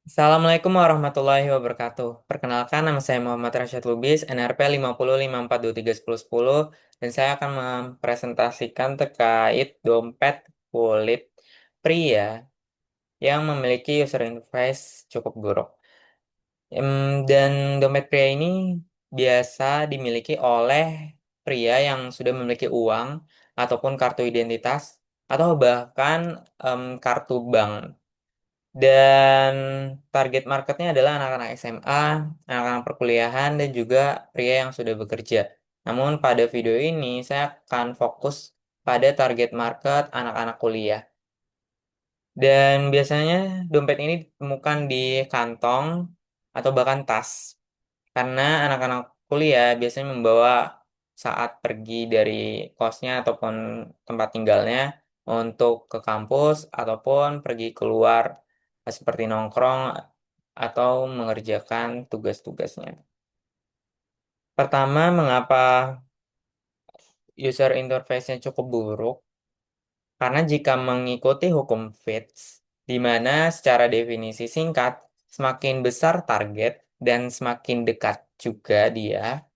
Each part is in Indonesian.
Assalamualaikum warahmatullahi wabarakatuh. Perkenalkan, nama saya Muhammad Rashid Lubis, NRP 5054231010, dan saya akan mempresentasikan terkait dompet kulit pria yang memiliki user interface cukup buruk. Dan dompet pria ini biasa dimiliki oleh pria yang sudah memiliki uang ataupun kartu identitas atau bahkan kartu bank. Dan target marketnya adalah anak-anak SMA, anak-anak perkuliahan, dan juga pria yang sudah bekerja. Namun pada video ini saya akan fokus pada target market anak-anak kuliah. Dan biasanya dompet ini ditemukan di kantong atau bahkan tas. Karena anak-anak kuliah biasanya membawa saat pergi dari kosnya ataupun tempat tinggalnya untuk ke kampus ataupun pergi keluar seperti nongkrong atau mengerjakan tugas-tugasnya. Pertama, mengapa user interface-nya cukup buruk? Karena jika mengikuti hukum Fitts, di mana secara definisi singkat, semakin besar target dan semakin dekat juga dia,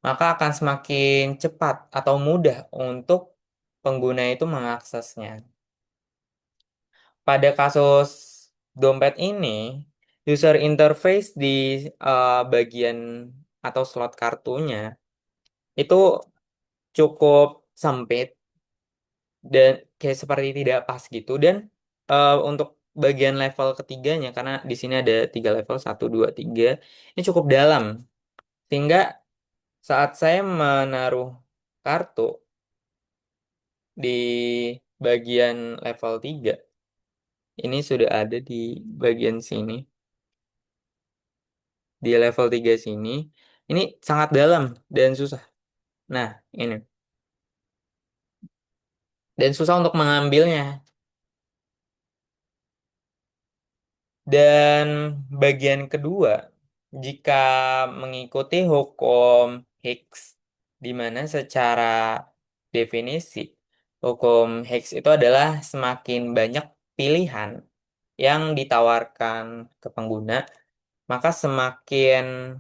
maka akan semakin cepat atau mudah untuk pengguna itu mengaksesnya. Pada kasus dompet ini, user interface di bagian atau slot kartunya itu cukup sempit dan kayak seperti tidak pas gitu. Dan untuk bagian level ketiganya, karena di sini ada 3 level, 1, 2, 3, ini cukup dalam. Sehingga saat saya menaruh kartu di bagian level 3, ini sudah ada di bagian sini, di level 3 sini, ini sangat dalam dan susah. Nah, ini. Dan susah untuk mengambilnya. Dan bagian kedua, jika mengikuti hukum Higgs, di mana secara definisi, hukum Higgs itu adalah semakin banyak pilihan yang ditawarkan ke pengguna, maka semakin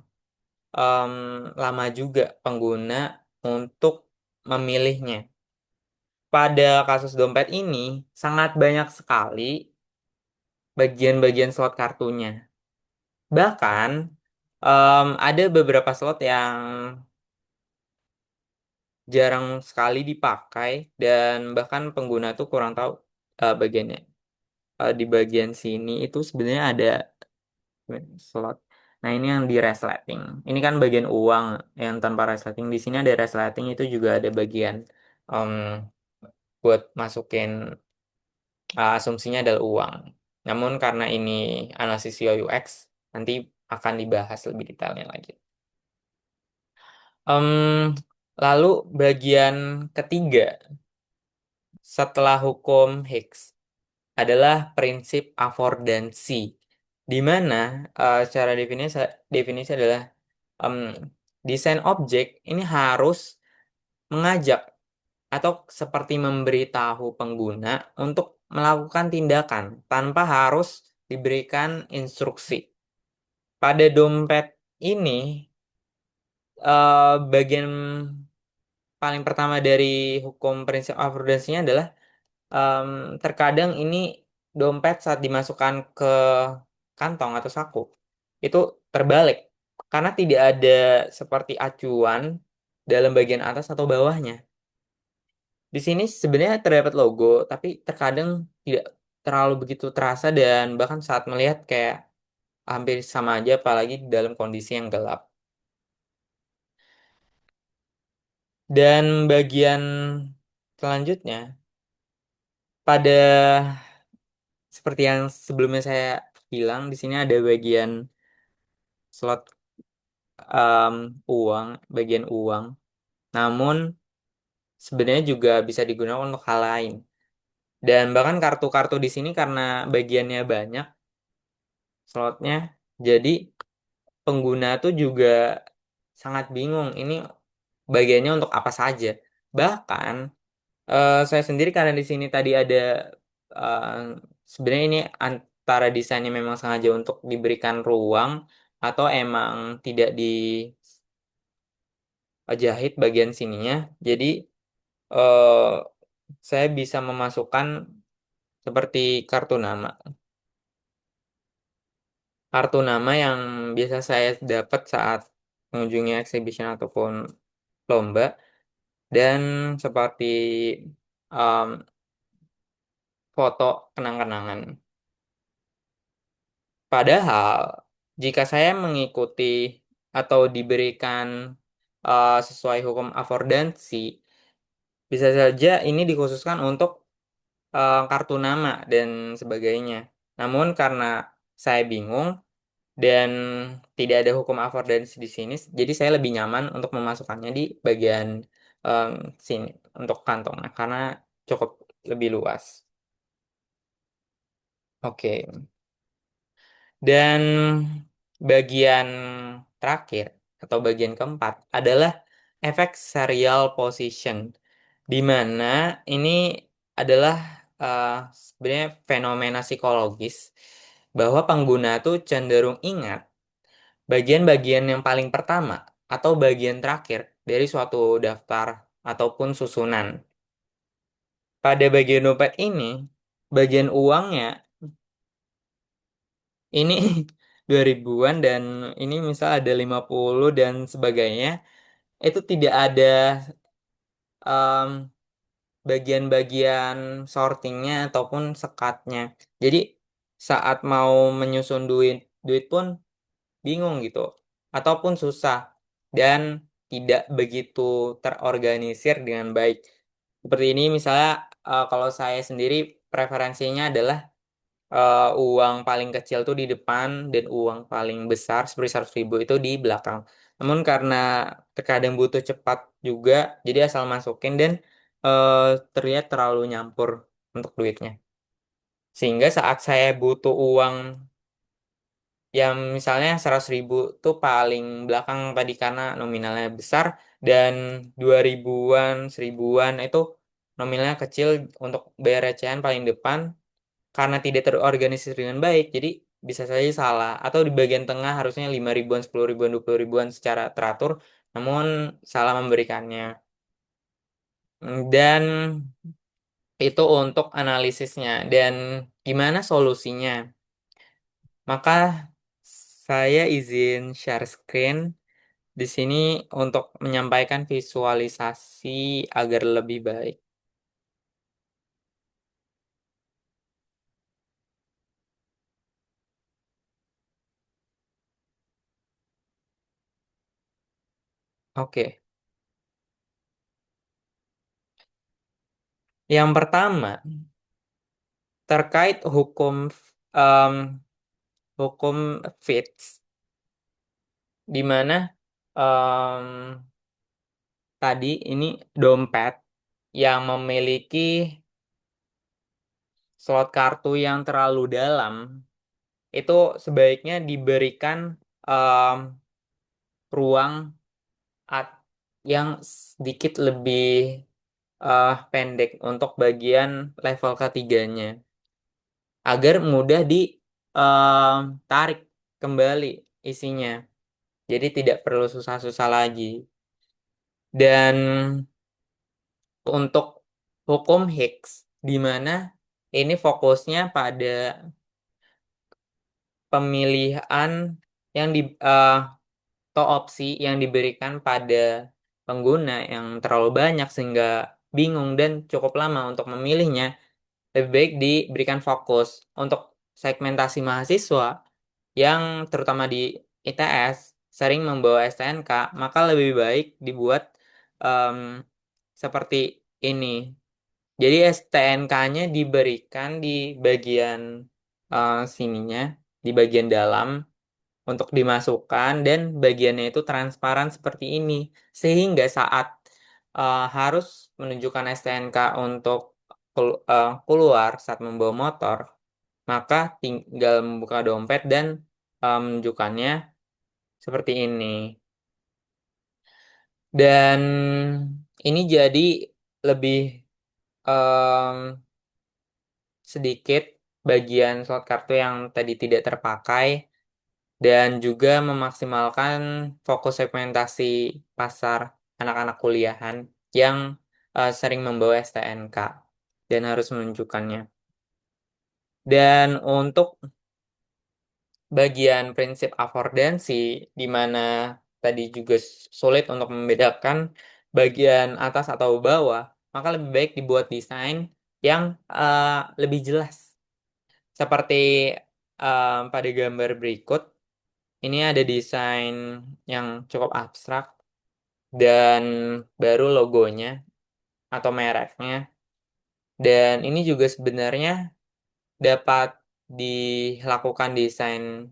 em, lama juga pengguna untuk memilihnya. Pada kasus dompet ini, sangat banyak sekali bagian-bagian slot kartunya. Bahkan, ada beberapa slot yang jarang sekali dipakai, dan bahkan pengguna tuh kurang tahu bagiannya. Di bagian sini itu sebenarnya ada slot. Nah, ini yang di resleting. Ini kan bagian uang yang tanpa resleting. Di sini ada resleting, itu juga ada bagian em, buat masukin asumsinya adalah uang. Namun karena ini analisis UI UX, nanti akan dibahas lebih detailnya lagi. Em, Lalu bagian ketiga setelah hukum Higgs adalah prinsip affordansi, di mana secara definisi adalah em, desain objek ini harus mengajak atau seperti memberitahu pengguna untuk melakukan tindakan tanpa harus diberikan instruksi. Pada dompet ini, bagian paling pertama dari hukum prinsip affordansinya adalah em, terkadang ini dompet saat dimasukkan ke kantong atau saku itu terbalik karena tidak ada seperti acuan dalam bagian atas atau bawahnya. Di sini sebenarnya terdapat logo, tapi terkadang tidak terlalu begitu terasa dan bahkan saat melihat kayak hampir sama aja, apalagi dalam kondisi yang gelap. Dan bagian selanjutnya, pada seperti yang sebelumnya saya bilang, di sini ada bagian slot em, uang, bagian uang. Namun sebenarnya juga bisa digunakan untuk hal lain. Dan bahkan kartu-kartu di sini karena bagiannya banyak slotnya, jadi pengguna tuh juga sangat bingung ini bagiannya untuk apa saja. Bahkan saya sendiri karena di sini tadi ada eh, sebenarnya ini antara desainnya memang sengaja untuk diberikan ruang atau emang tidak dijahit bagian sininya. Jadi eh, saya bisa memasukkan seperti kartu nama. Kartu nama yang biasa saya dapat saat mengunjungi exhibition ataupun lomba dan seperti um, foto kenang-kenangan. Padahal jika saya mengikuti atau diberikan sesuai hukum afordansi, bisa saja ini dikhususkan untuk kartu nama dan sebagainya. Namun karena saya bingung dan tidak ada hukum afordansi di sini, jadi saya lebih nyaman untuk memasukkannya di bagian em, sini untuk kantongnya karena cukup lebih luas. Oke. Dan bagian terakhir atau bagian keempat adalah efek serial position, di mana ini adalah eh, sebenarnya fenomena psikologis bahwa pengguna tuh cenderung ingat bagian-bagian yang paling pertama atau bagian terakhir dari suatu daftar ataupun susunan. Pada bagian dompet ini, bagian uangnya ini 2000-an dan ini misal ada 50 dan sebagainya, itu tidak ada em, bagian-bagian sortingnya ataupun sekatnya. Jadi saat mau menyusun duit, duit pun bingung gitu, ataupun susah dan tidak begitu terorganisir dengan baik. Seperti ini misalnya kalau saya sendiri preferensinya adalah uang paling kecil tuh di depan dan uang paling besar seperti 100.000 itu di belakang. Namun karena terkadang butuh cepat juga, jadi asal masukin dan eh, terlihat terlalu nyampur untuk duitnya. Sehingga saat saya butuh uang yang misalnya 100.000 tuh paling belakang tadi karena nominalnya besar dan 2000-an, 1000-an itu nominalnya kecil untuk bayar recehan paling depan karena tidak terorganisir dengan baik, jadi bisa saja salah. Atau di bagian tengah harusnya 5.000-an, 10.000-an, 20.000-an secara teratur, namun salah memberikannya. Dan itu untuk analisisnya. Dan gimana solusinya? Maka saya izin share screen di sini untuk menyampaikan visualisasi agar lebih baik. Oke. Yang pertama, terkait em, hukum Fitts di mana em, tadi ini dompet yang memiliki slot kartu yang terlalu dalam itu sebaiknya diberikan em, ruang at- yang sedikit lebih pendek untuk bagian level ketiganya agar mudah ditarik kembali isinya. Jadi tidak perlu susah-susah lagi. Dan untuk hukum Higgs, di mana ini fokusnya pada pemilihan yang atau opsi yang diberikan pada pengguna yang terlalu banyak sehingga bingung dan cukup lama untuk memilihnya, lebih baik diberikan fokus untuk segmentasi mahasiswa yang terutama di ITS sering membawa STNK, maka lebih baik dibuat em, seperti ini. Jadi STNK-nya diberikan di bagian sininya, di bagian dalam untuk dimasukkan dan bagiannya itu transparan seperti ini. Sehingga saat harus menunjukkan STNK untuk keluar saat membawa motor, maka tinggal membuka dompet dan menunjukkannya seperti ini. Dan ini jadi lebih em, sedikit. bagian slot kartu yang tadi tidak terpakai, dan juga memaksimalkan fokus segmentasi pasar anak-anak kuliahan yang sering membawa STNK dan harus menunjukkannya. Dan untuk bagian prinsip affordansi, di mana tadi juga sulit untuk membedakan bagian atas atau bawah, maka lebih baik dibuat desain yang lebih jelas. Seperti pada gambar berikut, ini ada desain yang cukup abstrak dan baru logonya atau mereknya. Dan ini juga sebenarnya dapat dilakukan desain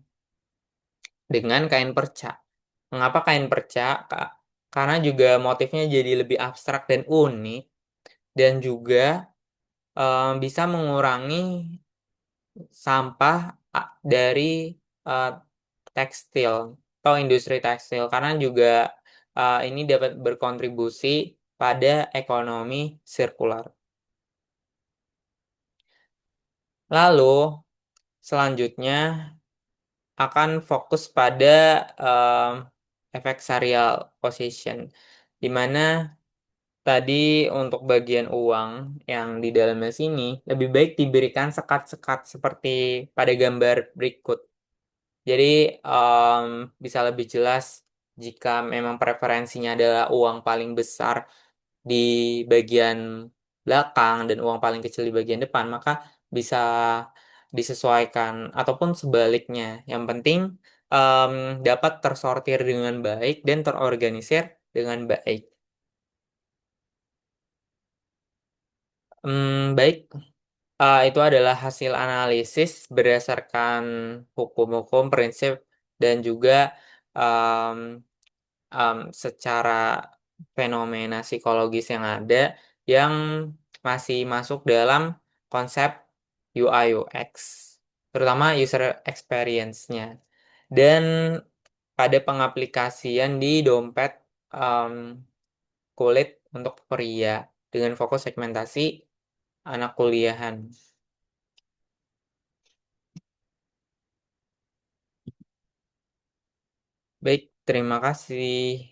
dengan kain perca. Mengapa kain perca? Karena juga motifnya jadi lebih abstrak dan unik, dan juga bisa mengurangi sampah dari eh, tekstil atau industri tekstil, karena juga ini dapat berkontribusi pada ekonomi sirkular. Lalu selanjutnya akan fokus pada em, efek serial position, di mana tadi untuk bagian uang yang di dalamnya sini lebih baik diberikan sekat-sekat seperti pada gambar berikut. Jadi em, bisa lebih jelas jika memang preferensinya adalah uang paling besar di bagian belakang dan uang paling kecil di bagian depan, maka bisa disesuaikan ataupun sebaliknya. Yang penting em, dapat tersortir dengan baik dan terorganisir dengan baik. Baik, itu adalah hasil analisis berdasarkan hukum-hukum, prinsip, dan juga em, secara fenomena psikologis yang ada yang masih masuk dalam konsep UI UX, terutama user experience-nya. Dan pada pengaplikasian di dompet em, kulit untuk pria dengan fokus segmentasi anak kuliahan. Baik, terima kasih.